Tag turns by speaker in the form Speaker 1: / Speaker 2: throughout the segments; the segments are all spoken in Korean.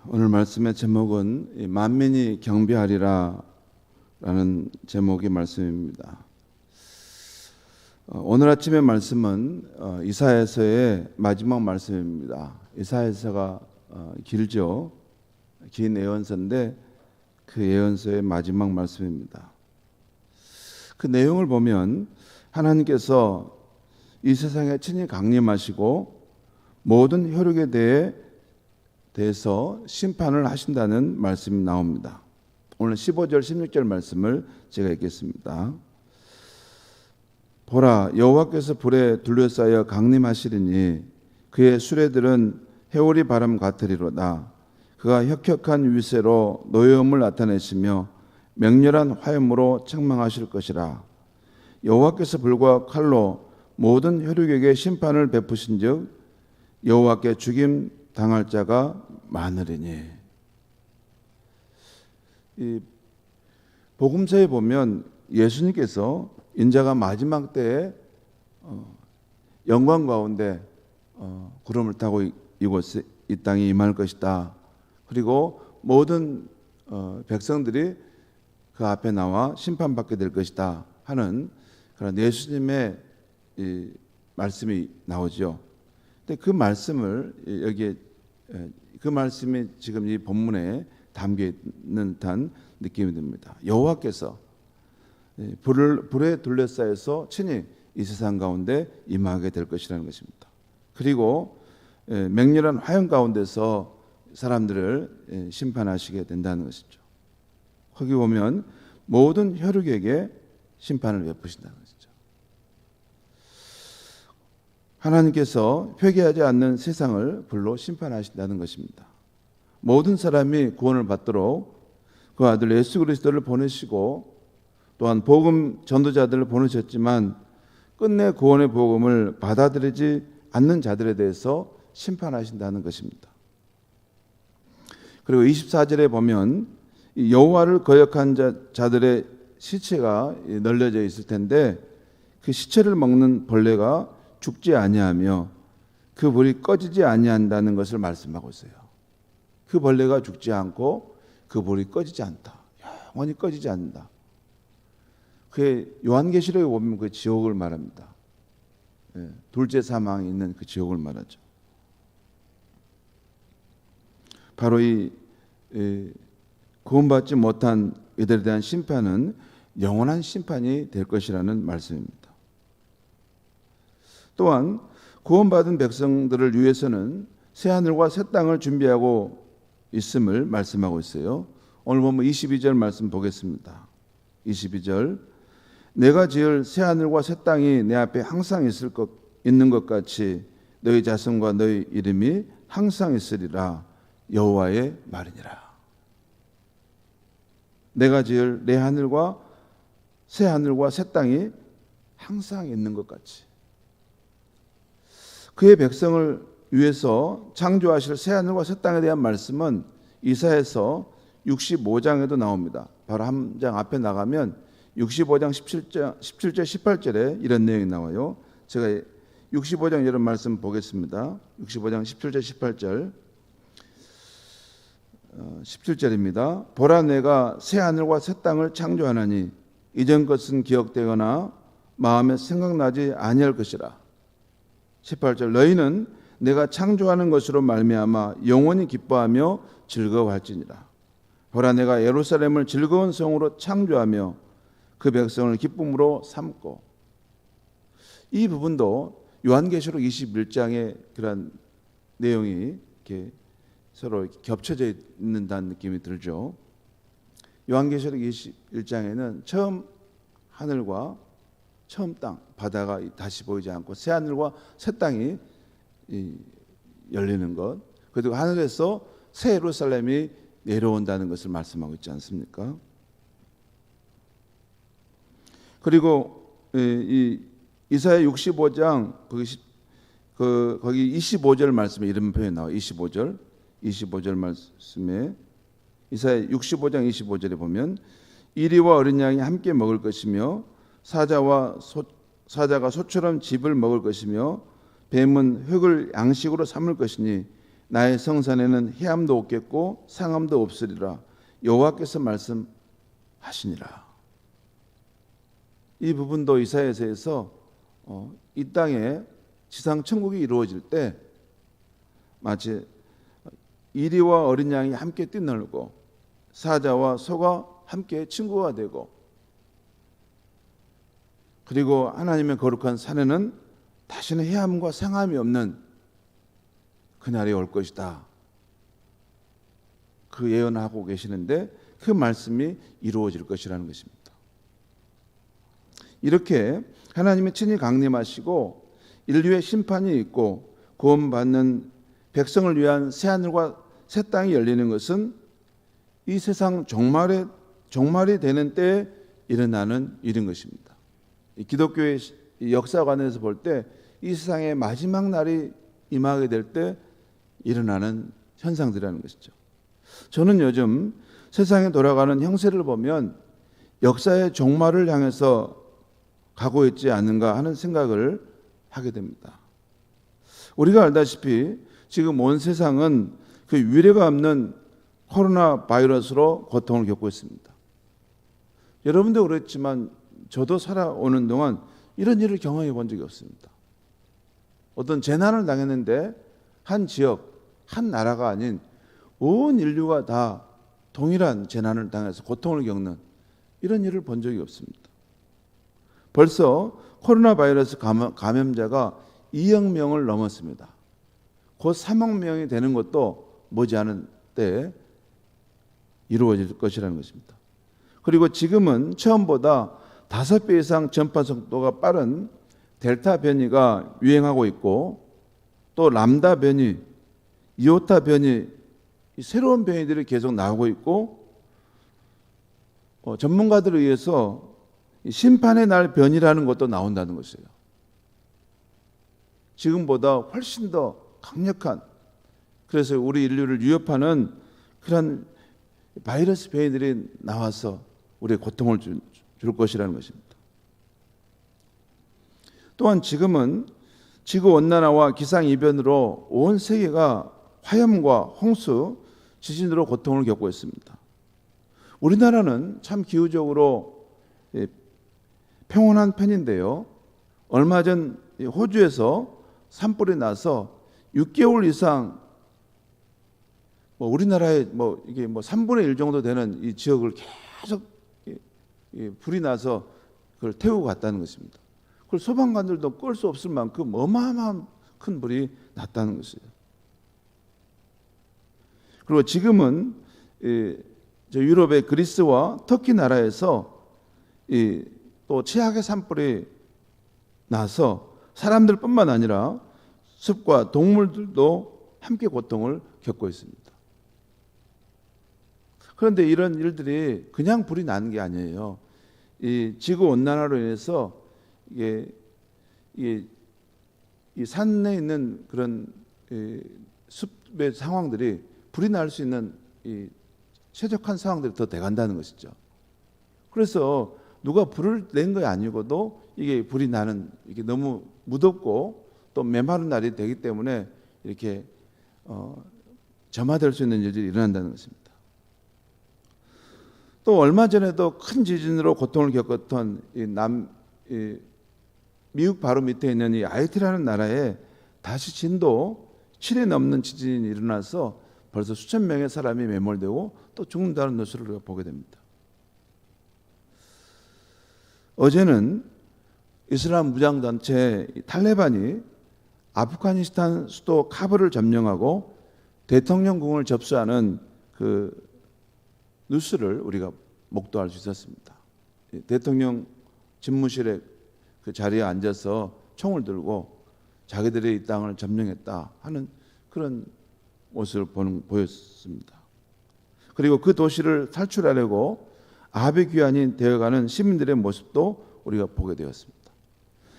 Speaker 1: 오늘 말씀의 제목은 만민이 경배하리라 라는 제목의 말씀입니다. 오늘 아침의 말씀은 이사야서의 마지막 말씀입니다. 이사야서가 길죠. 긴 예언서인데 그 예언서의 마지막 말씀입니다. 그 내용을 보면 하나님께서 이 세상에 친히 강림하시고 모든 혈육에 대해서 심판을 하신다는 말씀이 나옵니다. 오늘 15절 16절 말씀을 제가 읽겠습니다. 보라, 여호와께서 불에 둘러싸여 강림하시리니 그의 수레들은 해오리 바람 같으리로다. 그가 혁혁한 위세로 노여움을 나타내시며 맹렬한 화염으로 책망하실 것이라. 여호와께서 불과 칼로 모든 혈육에게 심판을 베푸신즉 여호와께 죽임 당할 자가 많으리니. 이 복음서에 보면 예수님께서 인자가 마지막 때에 영광 가운데 구름을 타고 이곳에 이 땅에 임할 것이다. 그리고 모든 백성들이 그 앞에 나와 심판받게 될 것이다 하는 그런 예수님의 이 말씀이 나오죠. 근데 그 말씀을 여기에 그 말씀이 지금 이 본문에 담겨 있는 듯한 느낌이 듭니다. 여호와께서 불에 둘러싸여서 친히 이 세상 가운데 임하게 될 것이라는 것입니다. 그리고 맹렬한 화염 가운데서 사람들을 심판하시게 된다는 것이죠. 거기 보면 모든 혈육에게 심판을 베푸신다는 것이죠. 하나님께서 회개하지 않는 세상을 불로 심판하신다는 것입니다. 모든 사람이 구원을 받도록 그 아들 예수 그리스도를 보내시고 또한 복음 전도자들을 보내셨지만 끝내 구원의 복음을 받아들이지 않는 자들에 대해서 심판하신다는 것입니다. 그리고 24절에 보면 여호와를 거역한 자들의 시체가 널려져 있을 텐데 그 시체를 먹는 벌레가 죽지 아니하며 그 불이 꺼지지 아니한다는 것을 말씀하고 있어요. 그 벌레가 죽지 않고 그 불이 꺼지지 않다. 영원히 꺼지지 않는다. 그 요한계시록에 보면 그 지옥을 말합니다. 둘째 사망이 있는 그 지옥을 말하죠. 바로 이 구원받지 못한 이들에 대한 심판은 영원한 심판이 될 것이라는 말씀입니다. 또한 구원받은 백성들을 위해서는 새 하늘과 새 땅을 준비하고 있음을 말씀하고 있어요. 오늘 보면 22절 말씀 보겠습니다. 22절 내가 지을 새 하늘과 새 땅이 내 앞에 항상 있는 것 같이 너희 자손과 너희 이름이 항상 있으리라. 여호와의 말이니라. 내가 지을 내 하늘과 새 땅이 항상 있는 것 같이 그의 백성을 위해서 창조하실 새 하늘과 새 땅에 대한 말씀은 이사야서 65장에도 나옵니다. 바로 한 장 앞에 나가면 65장 17절 18절에 이런 내용이 나와요. 제가 65장 이런 말씀 보겠습니다. 65장 17절 18절 17절입니다. 보라 내가 새 하늘과 새 땅을 창조하나니 이전 것은 기억되거나 마음에 생각나지 아니할 것이라. 18절 너희는 내가 창조하는 것으로 말미암아 영원히 기뻐하며 즐거워할지니라. 보라 내가 예루살렘을 즐거운 성으로 창조하며 그 백성을 기쁨으로 삼고. 이 부분도 요한계시록 21장의 그런 내용이 이렇게 서로 겹쳐져 있는다는 느낌이 들죠. 요한계시록 21장에는 처음 하늘과 처음 땅, 바다가 다시 보이지 않고 새 하늘과 새 땅이 열리는 것, 그리고 하늘에서 새 예루살렘이 내려온다는 것을 말씀하고 있지 않습니까? 그리고 이 이사야 65장 거기 25절 말씀에 이런 표현이 나와요. 25절 말씀에 이사야 65장 25절에 보면 이리와 어린 양이 함께 먹을 것이며 사자가 소처럼 짚을 먹을 것이며 뱀은 흙을 양식으로 삼을 것이니 나의 성산에는 해함도 없겠고 상함도 없으리라. 여호와께서 말씀하시니라. 이 부분도 이사야서에서 이 땅에 지상 천국이 이루어질 때 마치 이리와 어린 양이 함께 뛰놀고 사자와 소가 함께 친구가 되고, 그리고 하나님의 거룩한 산에는 다시는 해함과 상함이 없는 그날이 올 것이다. 그 예언하고 계시는데 그 말씀이 이루어질 것이라는 것입니다. 이렇게 하나님이 친히 강림하시고 인류의 심판이 있고 구원받는 백성을 위한 새하늘과 새 땅이 열리는 것은 이 세상 종말이 되는 때에 일어나는 일인 것입니다. 기독교의 역사관에서 볼 때 이 세상의 마지막 날이 임하게 될 때 일어나는 현상들이라는 것이죠. 저는 요즘 세상에 돌아가는 형세를 보면 역사의 종말을 향해서 가고 있지 않는가 하는 생각을 하게 됩니다. 우리가 알다시피 지금 온 세상은 그 유례가 없는 코로나 바이러스로 고통을 겪고 있습니다. 여러분도 그랬지만 저도 살아오는 동안 이런 일을 경험해 본 적이 없습니다. 어떤 재난을 당했는데 한 지역, 한 나라가 아닌 온 인류가 다 동일한 재난을 당해서 고통을 겪는 이런 일을 본 적이 없습니다. 벌써 코로나 바이러스 감염자가 2억 명을 넘었습니다. 곧 3억 명이 되는 것도 머지않은 때에 이루어질 것이라는 것입니다. 그리고 지금은 처음보다 5배 이상 전파 속도가 빠른 델타 변이가 유행하고 있고, 또 람다 변이, 이오타 변이, 새로운 변이들이 계속 나오고 있고, 전문가들에 의해서 심판의 날 변이라는 것도 나온다는 것이에요. 지금보다 훨씬 더 강력한, 그래서 우리 인류를 위협하는 그런 바이러스 변이들이 나와서 우리의 고통을 줄 것이라는 것입니다. 또한 지금은 지구온난화와 기상이변으로 온 세계가 화염과 홍수, 지진으로 고통을 겪고 있습니다. 우리나라는 참 기후적으로 평온한 편인데요. 얼마 전 호주에서 산불이 나서 6개월 이상 우리나라의 이게 3분의 1 정도 되는 이 지역을 계속 불이 나서 그걸 태우고 갔다는 것입니다. 그걸 소방관들도 끌 수 없을 만큼 어마어마한 큰 불이 났다는 것이에요. 그리고 지금은 유럽의 그리스와 터키 나라에서 또 최악의 산불이 나서 사람들뿐만 아니라 숲과 동물들도 함께 고통을 겪고 있습니다. 그런데 이런 일들이 그냥 불이 나는 게 아니에요. 이 지구 온난화로 인해서 이 산에 있는 그런 숲의 상황들이 불이 날 수 있는 이 최적한 상황들이 더 돼간다는 것이죠. 그래서 누가 불을 낸 거 아니고도 이게 불이 나는, 이게 너무 무덥고 또 메마른 날이 되기 때문에 이렇게 점화될 수 있는 일들이 일어난다는 것입니다. 또 얼마 전에도 큰 지진으로 고통을 겪었던 미국 바로 밑에 있는 이 하이티라는 나라에 다시 진도 7이 넘는 지진이 일어나서 벌써 수천 명의 사람이 매몰되고 또 죽는다는 뉴스를 우리가 보게 됩니다. 어제는 이슬람 무장단체 탈레반이 아프가니스탄 수도 카불을 점령하고 대통령궁을 접수하는 그 뉴스를 우리가 목도할 수 있었습니다. 대통령 집무실에 그 자리에 앉아서 총을 들고 자기들이 이 땅을 점령했다 하는 그런 모습을 보였습니다. 그리고 그 도시를 탈출하려고 아합의 귀환이 되어가는 시민들의 모습도 우리가 보게 되었습니다.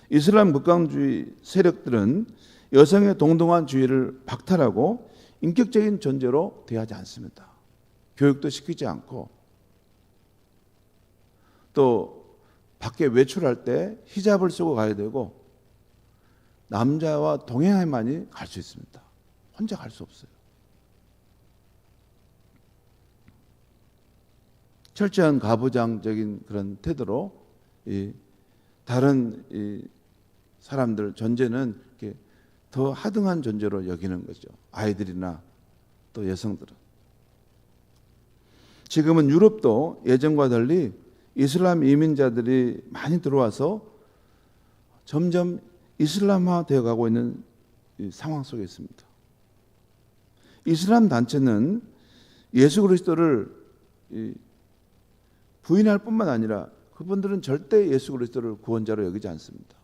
Speaker 1: 이슬람 극강주의 세력들은 여성의 동등한 주의를 박탈하고 인격적인 존재로 대하지 않습니다. 교육도 시키지 않고, 또 밖에 외출할 때 히잡을 쓰고 가야 되고 남자와 동행해만이 갈 수 있습니다. 혼자 갈 수 없어요. 철저한 가부장적인 그런 태도로 다른 사람들 존재는 이렇게 더 하등한 존재로 여기는 거죠. 아이들이나 또 여성들은. 지금은 유럽도 예전과 달리 이슬람 이민자들이 많이 들어와서 점점 이슬람화 되어 가고 있는 상황 속에 있습니다. 이슬람 단체는 예수 그리스도를 부인할 뿐만 아니라 그분들은 절대 예수 그리스도를 구원자로 여기지 않습니다.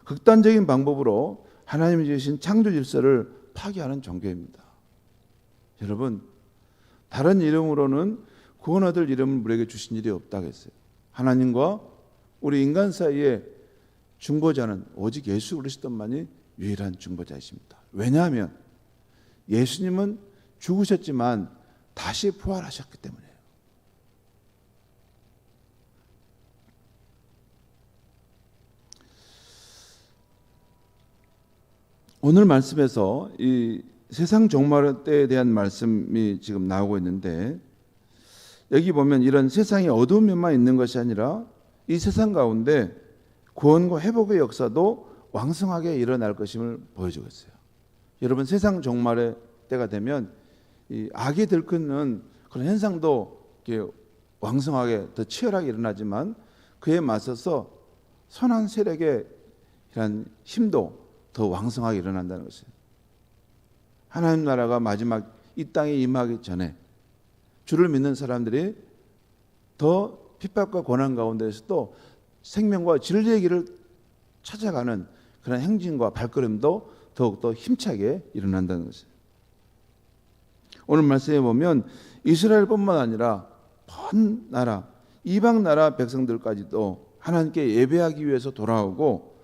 Speaker 1: 극단적인 방법으로 하나님이 주신 창조 질서를 파괴하는 종교입니다. 여러분, 다른 이름으로는 구원 얻을 이름을 우리에게 주신 일이 없다고 했어요. 하나님과 우리 인간 사이에 중보자는 오직 예수 그리스도만이 유일한 중보자이십니다. 왜냐하면 예수님은 죽으셨지만 다시 부활하셨기 때문이에요. 오늘 말씀에서 이 세상 종말 때에 대한 말씀이 지금 나오고 있는데, 여기 보면 이런 세상에 어두운 면만 있는 것이 아니라 이 세상 가운데 구원과 회복의 역사도 왕성하게 일어날 것임을 보여주고 있어요. 여러분, 세상 종말의 때가 되면 이 악이 들끓는 그런 현상도 이렇게 왕성하게 더 치열하게 일어나지만 그에 맞서서 선한 세력의 이런 힘도 더 왕성하게 일어난다는 것이에요. 하나님 나라가 마지막 이 땅에 임하기 전에 주를 믿는 사람들이 더 핍박과 고난 가운데서도 생명과 진리의 길을 찾아가는 그런 행진과 발걸음도 더욱더 힘차게 일어난다는 것이에요. 오늘 말씀에 보면 이스라엘뿐만 아니라 먼 나라, 이방 나라 백성들까지도 하나님께 예배하기 위해서 돌아오고,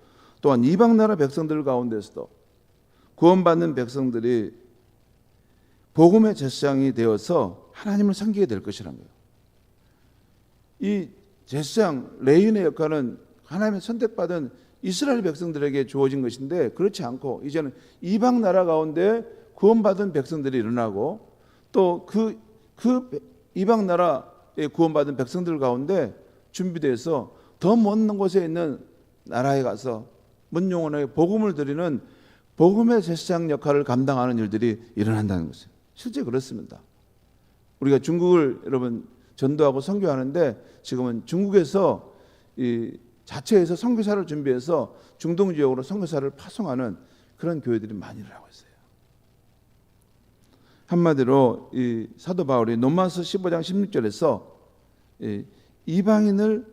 Speaker 1: 또한 이방 나라 백성들 가운데서도 구원받는 백성들이 복음의 제사장이 되어서 하나님을 섬기게 될 것이라는 거예요. 이 제사장 레위인의 역할은 하나님의 선택받은 이스라엘 백성들에게 주어진 것인데, 그렇지 않고 이제는 이방 나라 가운데 구원받은 백성들이 일어나고, 또 그 이방 나라에 구원받은 백성들 가운데 준비돼서 더 먼 곳에 있는 나라에 가서 먼 영혼에게 복음을 드리는 복음의 제사장 역할을 감당하는 일들이 일어난다는 것이에요. 실제 그렇습니다. 우리가 중국을 여러분 전도하고 선교하는데, 지금은 중국에서 이 자체에서 선교사를 준비해서 중동 지역으로 선교사를 파송하는 그런 교회들이 많이 일어나고 있어요. 한마디로 이 사도 바울이 로마서 15장 16절에서 이방인을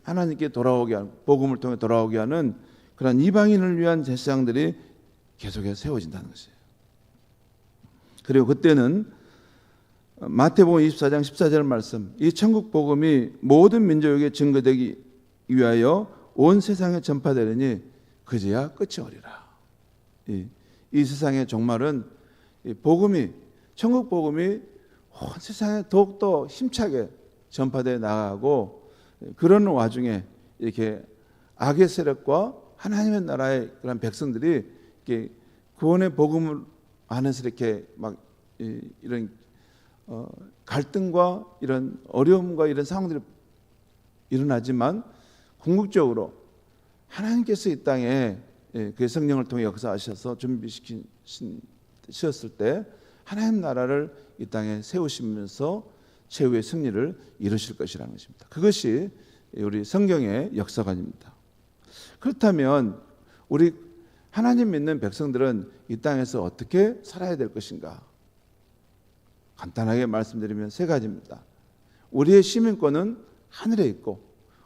Speaker 1: 하나님께 돌아오게 하는, 복음을 통해 돌아오게 하는 그런 이방인을 위한 제사장들이 계속해서 세워진다는 것이에요. 그리고 그때는 마태복음 24장 14절 말씀, 이 천국 복음이 모든 민족에게 증거되기 위하여 온 세상에 전파되리니 그제야 끝이 오리라. 이 세상의 종말은 이 복음이, 천국 복음이 온 세상에 더욱더 힘차게 전파되어 나가고, 그런 와중에 이렇게 악의 세력과 하나님의 나라의 그런 백성들이 이렇게 구원의 복음을 안에서 이렇게 막 이런 갈등과 이런 어려움과 이런 상황들이 일어나지만, 궁극적으로 하나님께서 이 땅에 그의 성령을 통해 역사하셔서 준비시켰을 때 하나님 나라를 이 땅에 세우시면서 최후의 승리를 이루실 것이라는 것입니다. 그것이 우리 성경의 역사관입니다. 그렇다면 우리 하나님 믿는 백성들은 이 땅에서 어떻게 살아야 될 것인가? 간단하게 말씀드리면 세 가지입니다. 우리의 시민권은 하늘에 있고,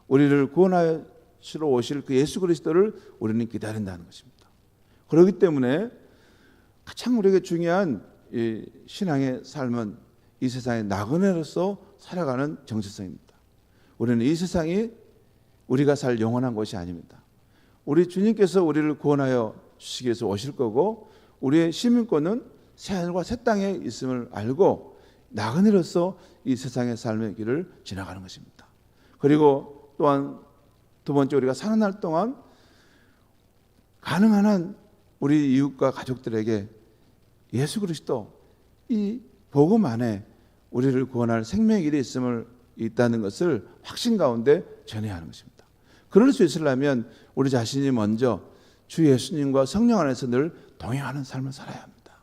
Speaker 1: 우리를 구원하시러 오실 그 예수 그리스도를 우리는 기다린다는 것입니다. 그렇기 때문에 가장 우리에게 중요한 이 신앙의 삶은 이 세상의 나그네로서 살아가는 정체성입니다. 우리는 이 세상이 우리가 살 영원한 곳이 아닙니다. 우리 주님께서 우리를 구원하여 주시기 위해서 오실 거고, 우리의 시민권은 새하늘과 새 땅에 있음을 알고 나그네로서 이 세상의 삶의 길을 지나가는 것입니다. 그리고 또한 두 번째, 우리가 사는 날 동안 가능한 한 우리 이웃과 가족들에게 예수 그리스도 이 복음 안에 우리를 구원할 생명의 길이 있다는 것을 확신 가운데 전해야 하는 것입니다. 그럴 수 있으려면 우리 자신이 먼저 주 예수님과 성령 안에서 늘 동행하는 삶을 살아야 합니다.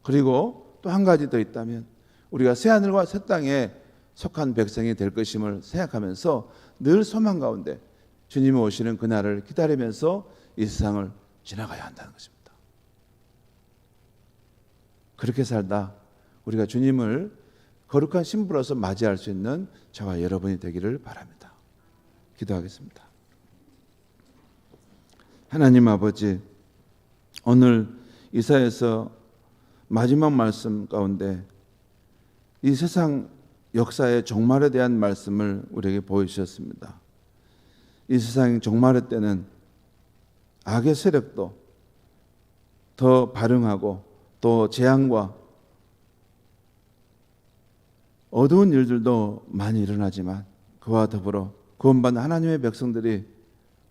Speaker 1: 그리고 또 한 가지 더 있다면 우리가 새하늘과 새 땅에 속한 백성이 될 것임을 생각하면서 늘 소망 가운데 주님이 오시는 그날을 기다리면서 이 세상을 지나가야 한다는 것입니다. 그렇게 살다 우리가 주님을 거룩한 신부로서 맞이할 수 있는 저와 여러분이 되기를 바랍니다. 기도하겠습니다. 하나님 아버지, 오늘 이사야서 마지막 말씀 가운데 이 세상 역사의 종말에 대한 말씀을 우리에게 보여주셨습니다. 이 세상의 종말의 때는 악의 세력도 더 발흥하고 또 재앙과 어두운 일들도 많이 일어나지만 그와 더불어 구원받는 하나님의 백성들이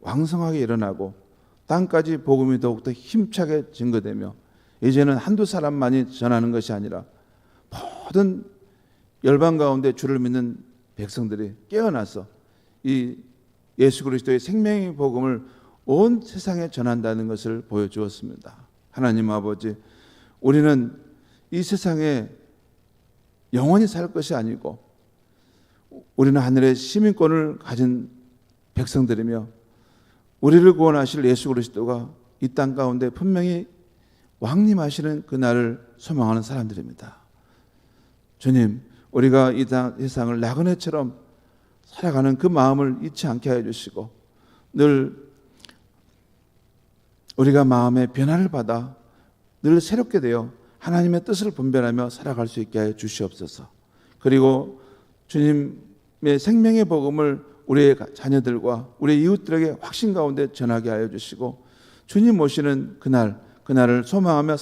Speaker 1: 왕성하게 일어나고 땅까지 복음이 더욱더 힘차게 증거되며 이제는 한두 사람만이 전하는 것이 아니라 모든 열방 가운데 주를 믿는 백성들이 깨어나서 이 예수 그리스도의 생명의 복음을 온 세상에 전한다는 것을 보여주었습니다. 하나님 아버지, 우리는 이 세상에 영원히 살 것이 아니고 우리는 하늘의 시민권을 가진 백성들이며 우리를 구원하실 예수 그리스도가 이 땅 가운데 분명히 왕림하시는 그날을 소망하는 사람들입니다. 주님, 우리가 이 세상을 나그네처럼 살아가는 그 마음을 잊지 않게 해주시고 늘 우리가 마음의 변화를 받아 늘 새롭게 되어 하나님의 뜻을 분별하며 살아갈 수 있게 해 주시옵소서. 그리고 주님의 생명의 복음을 우리의 자녀들과 우리 이웃들에게 확신 가운데 전하게 하여 주시고 주님 오시는 그날을 소망하며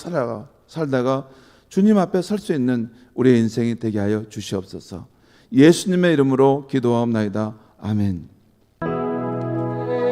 Speaker 1: 살다가 주님 앞에 설 수 있는 우리의 인생이 되게 하여 주시옵소서. 예수님의 이름으로 기도하옵나이다. 아멘.